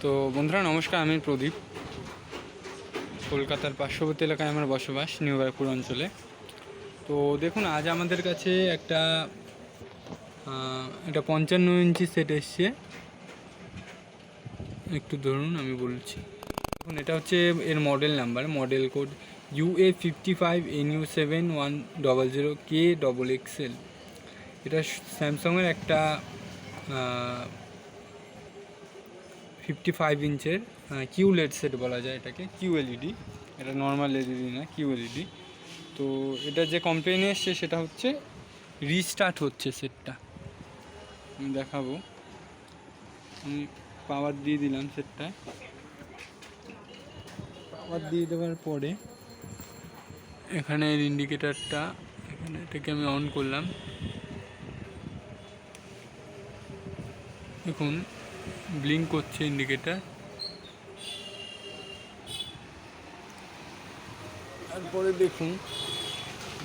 তো বন্ধুরা নমস্কার, আমি প্রদীপ। কলকাতার পার্শ্ববর্তী এলাকায় আমার বসবাস, নিউ ব্যারাকপুর অঞ্চলে। তো দেখুন, আজ আমাদের কাছে একটা 55 ইঞ্চি সেট এসছে। একটু ধরুন, আমি বলছি। দেখুন, এটা হচ্ছে এর model number, model code UA55NU7100K XXL। এটা স্যামসাংয়ের একটা 55 ইঞ্চের কিউলেড সেট বলা যায় এটাকে, QLED। এটা নর্মাল এলইডি না, QLED। তো এটা যে কমপ্লেন এসছে সেটা হচ্ছে রিস্টার্ট হচ্ছে সেটটা। আমি দেখাবো। আমি পাওয়ার দিয়ে দিলাম সেটটায়। পাওয়ার দিয়ে দেওয়ার পরে এখানে ইন্ডিকেটারটা, এখানে এটাকে আমি অন করলাম। দেখুন, ব্লিঙ্ক করছে ইন্ডিকেটার। তারপরে দেখুন,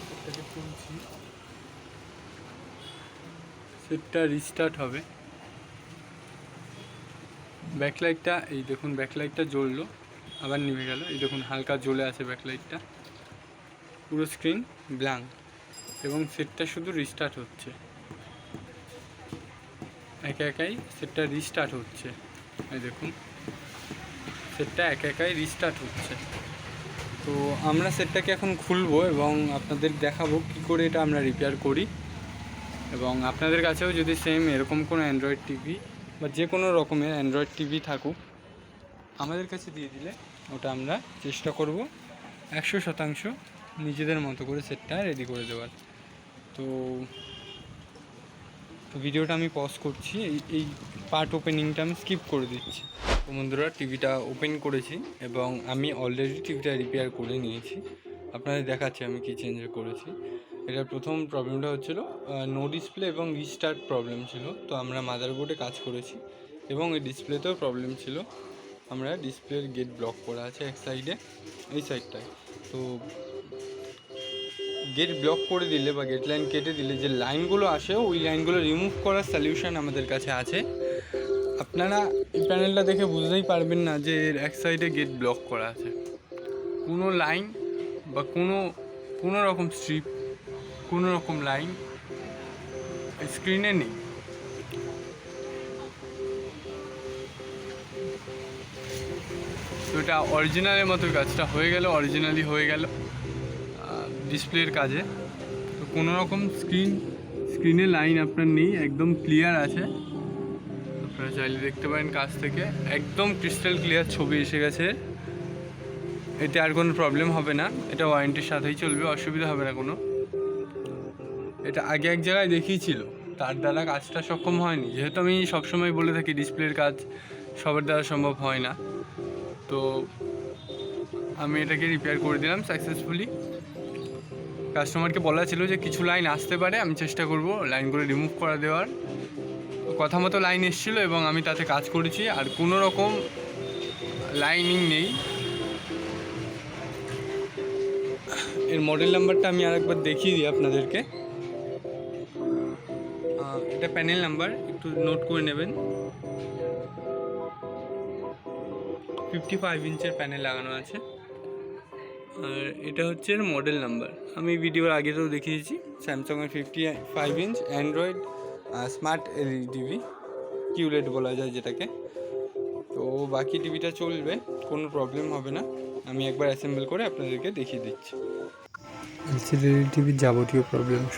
সেটটাকে তুলছি, সেটটা রিস্টার্ট হবে। ব্যাকলাইটটা, এই দেখুন ব্যাকলাইটটা জ্বললো, আবার নিভে গেল। এই দেখুন হালকা জ্বলে আছে ব্যাকলাইটটা, পুরো স্ক্রিন ব্ল্যাঙ্ক, এবং সেটটা শুধু রিস্টার্ট হচ্ছে। একাই সেটটা রিস্টার্ট হচ্ছে। এই দেখুন, সেটটা একাই রিস্টার্ট হচ্ছে। তো আমরা সেটটাকে এখন খুলবো এবং আপনাদের দেখাবো কী করে এটা আমরা রিপেয়ার করি। এবং আপনাদের কাছেও যদি সেম এরকম কোনো অ্যান্ড্রয়েড টিভি বা যে কোনো রকমের অ্যান্ড্রয়েড টিভি থাকুক, আমাদের কাছে দিয়ে দিলে ওটা আমরা চেষ্টা করব 100% নিজেদের মতো করে সেটটা রেডি করে দেওয়ার। তো ভিডিওটা আমি পজ করছি, এই পার্ট ওপেনিংটা আমি স্কিপ করে দিচ্ছি। তো বন্ধুরা, টিভিটা ওপেন করেছি এবং আমি অলরেডি টিভিটা রিপেয়ার করে নিয়েছি। আপনাদের দেখাচ্ছি আমি কি চেঞ্জ করেছি। এটার প্রথম প্রবলেমটা হচ্ছিলো নো ডিসপ্লে এবং রিস্টার্ট প্রবলেম ছিল। তো আমরা মাদারবোর্ডে কাজ করেছি এবং এই ডিসপ্লেতেও প্রবলেম ছিল। আমরা ডিসপ্লের গেট ব্লক করা আছে এক সাইডে, এই সাইডটায়। তো গেট ব্লক করে দিলে বা গেট লাইন কেটে দিলে যে লাইনগুলো আসে, ওই লাইনগুলো রিমুভ করার সলিউশন আমাদের কাছে আছে। আপনারা এই প্যানেলটা দেখে বুঝতেই পারবেন না যে এর এক সাইডে গেট ব্লক করা আছে। কোনো লাইন বা কোনো রকম স্ট্রিপ, কোনো রকম লাইন স্ক্রিনে নেই। তো এটা অরিজিনালের মতো কাজটা হয়ে গেল, অরিজিনালি হয়ে গেল ডিসপ্লের কাজে। তো কোনো রকম স্ক্রিনে লাইন আপনার নেই, একদম ক্লিয়ার আছে। আপনারা চাইলে দেখতে পারেন কাছ থেকে, একদম ক্রিস্টাল ক্লিয়ার ছবি এসে গেছে। এতে আর কোনো প্রবলেম হবে না, এটা ওয়ারেন্টির সাথেই চলবে, অসুবিধা হবে না কোনো। এটা আগে এক জায়গায় দেখিয়েছিল, তার দ্বারা কাজটা সক্ষম হয়নি। যেহেতু আমি সবসময় বলে থাকি ডিসপ্লের কাজ সবার দ্বারা সম্ভব হয় না, তো আমি এটাকে রিপেয়ার করে দিলাম সাকসেসফুলি। কাস্টমারকে বলা ছিল যে কিছু লাইন আসতে পারে, আমি চেষ্টা করব লাইনগুলো রিমুভ করা দেওয়ার। কথা মতো লাইন এসেছিলো এবং আমি তাতে কাজ করেছি, আর কোনো রকম লাইনিং নেই। এর মডেল নাম্বারটা আমি আরেকবার দেখিয়ে দিই আপনাদেরকে। এটা প্যানেল নাম্বার, একটু নোট করে নেবেন। 55 ইঞ্চের প্যানেল লাগানো আছে, আর এটা হচ্ছে এর মডেল নাম্বার। আমি ভিডিওর আগেও দেখিয়েছি স্যামসাংয়ের 55 inch Android smart LED TV, QLED বলা যায় যেটাকে। তো বাকি টিভিটা চলবে, কোনো প্রবলেম হবে না। আমি একবার অ্যাসেম্বল করে আপনাদেরকে দেখিয়ে দিচ্ছি। এলসিডি টিভির যাবতীয়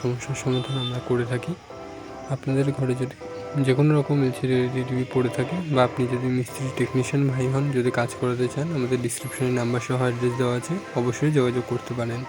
সমস্যার সমাধান আমরা করে থাকি। আপনাদের ঘরে যদি যে কোনো রকম এলসিডি টিভি পড়ে থাকে, বা আপনি যদি মিস্ত্রি টেকনিশিয়ান ভাই হন, যদি কাজ করাতে চান, আমাদের ডিসক্রিপশনে নাম্বার সহ অ্যাড্রেস দেওয়া আছে, অবশ্যই যোগাযোগ করতে পারেন।